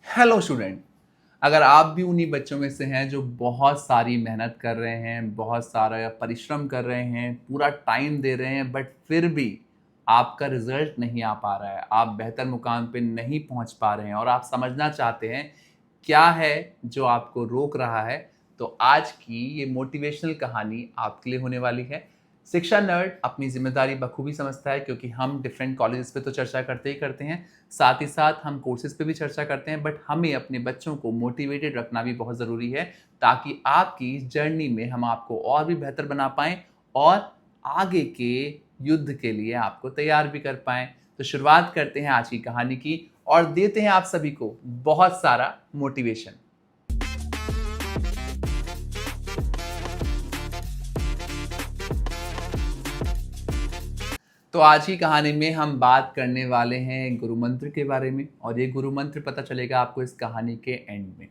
Hello student. अगर आप भी उन्हीं बच्चों में से हैं जो बहुत सारी मेहनत कर रहे हैं, बहुत सारा परिश्रम कर रहे हैं, पूरा टाइम दे रहे हैं, बट फिर भी आपका रिजल्ट नहीं आ पा रहा है, आप बेहतर मुकाम पे नहीं पहुंच पा रहे हैं और आप समझना चाहते हैं क्या है जो आपको रोक रहा है, तो आज की ये मोटिवेशनल कहानी आपके लिए होने वाली है। शिक्षा नर्ड अपनी जिम्मेदारी बखूबी समझता है, क्योंकि हम डिफरेंट कॉलेजेस पे तो चर्चा करते ही करते हैं, साथ ही साथ हम कोर्सेज पे भी चर्चा करते हैं, बट हमें अपने बच्चों को मोटिवेटेड रखना भी बहुत ज़रूरी है, ताकि आपकी इस जर्नी में हम आपको और भी बेहतर बना पाएँ और आगे के युद्ध के लिए आपको तैयार भी कर पाएँ। तो शुरुआत करते हैं आज की कहानी की और देते हैं आप सभी को बहुत सारा मोटिवेशन। तो आज की कहानी में हम बात करने वाले हैं गुरु मंत्र के बारे में, और ये गुरु मंत्र पता चलेगा आपको इस कहानी के एंड में।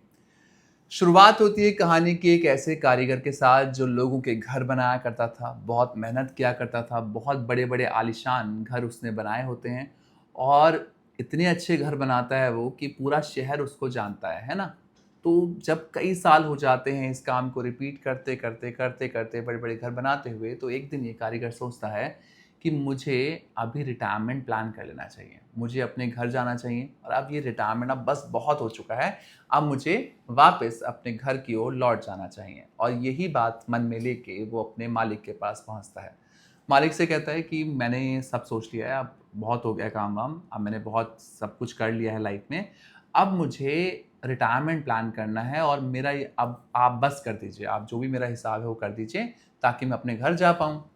शुरुआत होती है कहानी की एक ऐसे कारीगर के साथ जो लोगों के घर बनाया करता था, बहुत मेहनत किया करता था, बहुत बड़े बड़े आलीशान घर उसने बनाए होते हैं और इतने अच्छे घर बनाता है वो कि पूरा शहर उसको जानता है ना। तो जब कई साल हो जाते हैं इस काम को रिपीट करते करते करते करते बड़े बड़े घर बनाते हुए, तो एक दिन ये कारीगर सोचता है कि मुझे अभी रिटायरमेंट प्लान कर लेना चाहिए, मुझे अपने घर जाना चाहिए और अब ये रिटायरमेंट अब बस बहुत हो चुका है, अब मुझे वापस अपने घर की ओर लौट जाना चाहिए। और यही बात मन में लेके वो अपने मालिक के पास पहुंचता है। मालिक से कहता है कि मैंने सब सोच लिया है, अब बहुत हो गया काम वाम, अब मैंने बहुत सब कुछ कर लिया है लाइफ में, अब मुझे रिटायरमेंट प्लान करना है और मेरा ये अब आप बस कर दीजिए, आप जो भी मेरा हिसाब है वो कर दीजिए ताकि मैं अपने घर जा पाऊँ।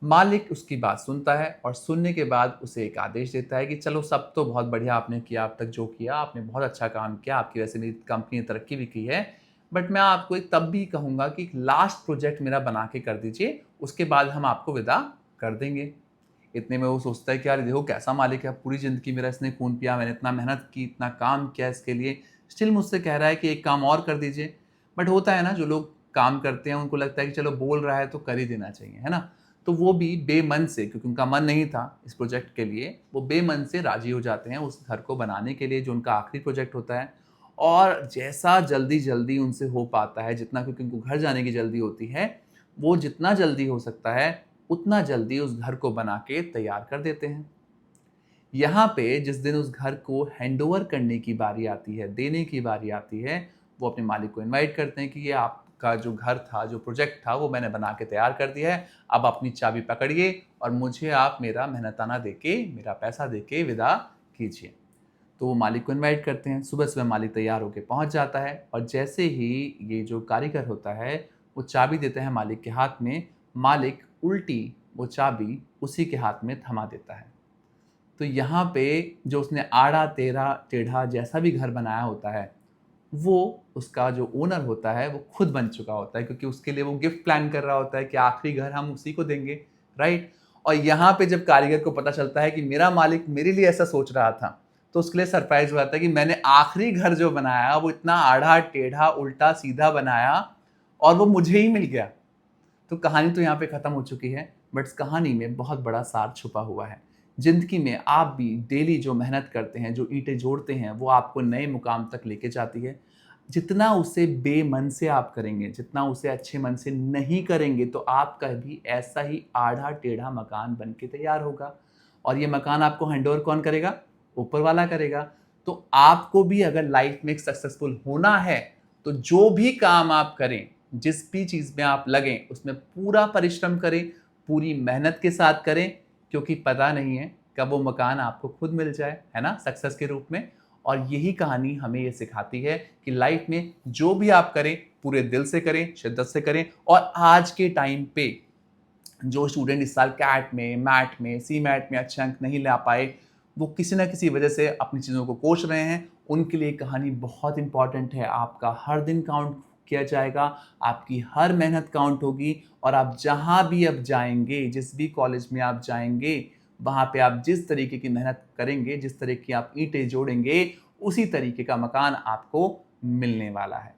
मालिक उसकी बात सुनता है और सुनने के बाद उसे एक आदेश देता है कि चलो सब तो बहुत बढ़िया आपने किया, अब तक जो किया आपने बहुत अच्छा काम किया, आपकी वजह से मेरी कंपनी ने तरक्की भी की है, बट मैं आपको एक तब भी कहूँगा कि लास्ट प्रोजेक्ट मेरा बना के कर दीजिए, उसके बाद हम आपको विदा कर देंगे। इतने में वो सोचता है कि यार देखो कैसा मालिक है, पूरी ज़िंदगी मेरा इसने खून पिया, मैंने इतना मेहनत की, इतना काम किया इसके लिए, स्टिल मुझसे कह रहा है कि एक काम और कर दीजिए। बट होता है ना, जो लोग काम करते हैं उनको लगता है कि चलो बोल रहा है तो कर ही देना चाहिए, है ना? तो वो भी बेमन से, क्योंकि उनका मन नहीं था इस प्रोजेक्ट के लिए, वो बेमन से राज़ी हो जाते हैं उस घर को बनाने के लिए जो उनका आखिरी प्रोजेक्ट होता है। और जैसा जल्दी-जल्दी उनसे हो पाता है, जितना, क्योंकि उनको घर जाने की जल्दी होती है, वो जितना जल्दी हो सकता है उतना जल्दी उस घर को बना के तैयार कर देते हैं। यहाँ पे जिस दिन उस घर को हैंडओवर करने की बारी आती है, देने की बारी आती है, वो अपने मालिक को इनवाइट करते हैं कि ये आपका जो घर था, जो प्रोजेक्ट था, वो मैंने बना के तैयार कर दिया है। अब अपनी चाबी पकड़िए और मुझे आप मेरा मेहनताना देके, मेरा पैसा देके विदा कीजिए। तो वो मालिक को इनवाइट करते हैं। सुबह-सुबह मालिक तैयार होके पहुँच जाता है और जैसे ही ये जो कारीगर होता है, वो चाबी देता है मालिक के हाथ में, मालिक उल्टी वो चाबी उसी के हाथ में थमा देता है। तो यहाँ पे जो उसने आड़ा तेढ़ा टेढ़ा जैसा भी घर बनाया होता है, वो उसका जो ओनर होता है वो खुद बन चुका होता है, क्योंकि उसके लिए वो गिफ्ट प्लान कर रहा होता है कि आखिरी घर हम उसी को देंगे, राइट? और यहाँ पे जब कारीगर को पता चलता है कि मेरा मालिक मेरे लिए ऐसा सोच रहा था, तो उसके लिए सरप्राइज़ हो जाता है कि मैंने आखिरी घर जो बनाया वो इतना आड़ा टेढ़ा उल्टा सीधा बनाया और वो मुझे ही मिल गया। तो कहानी तो यहाँ पे खत्म हो चुकी है, बट इस कहानी में बहुत बड़ा सार छुपा हुआ है। ज़िंदगी में आप भी डेली जो मेहनत करते हैं, जो ईंटें जोड़ते हैं, वो आपको नए मुकाम तक लेके जाती है। जितना उसे बेमन से आप करेंगे, जितना उसे अच्छे मन से नहीं करेंगे, तो आपका भी ऐसा ही आधा-टेढ़ा मकान बन के तैयार होगा। और ये मकान आपको हैंडओवर कौन करेगा? ऊपर वाला करेगा। तो आपको भी अगर लाइफ में सक्सेसफुल होना है, तो जो भी काम आप करें, जिस भी चीज़ में आप लगें, उसमें पूरा परिश्रम करें, पूरी मेहनत के साथ करें, क्योंकि पता नहीं है कब वो मकान आपको खुद मिल जाए, है ना? सक्सेस के रूप में। और यही कहानी हमें ये सिखाती है कि लाइफ में जो भी आप करें, पूरे दिल से करें, शिद्दत से करें। और आज के टाइम पे जो स्टूडेंट इस साल कैट में, मैट में, सी-मैट में अच्छे अंक नहीं ला पाए, वो किसी न किसी वजह से अपनी चीज़ों को कोस रहे हैं, उनके लिए कहानी बहुत इम्पॉर्टेंट है। आपका हर दिन काउंट किया जाएगा, आपकी हर मेहनत काउंट होगी और आप जहाँ भी अब जाएँगे, जिस भी कॉलेज में आप जाएँगे, वहाँ पे आप जिस तरीके की मेहनत करेंगे, जिस तरह की आप ईंटें जोड़ेंगे, उसी तरीके का मकान आपको मिलने वाला है।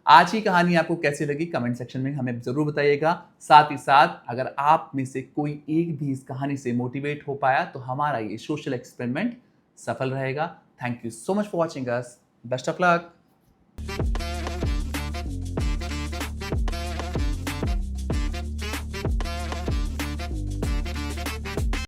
आज की कहानी आपको कैसी लगी कमेंट सेक्शन में हमें ज़रूर बताइएगा। साथ ही साथ अगर आप में से कोई एक भी इस कहानी से मोटिवेट हो पाया, तो हमारा ये सोशल एक्सपेरिमेंट सफल रहेगा। Thank you so much for watching us. Best of luck.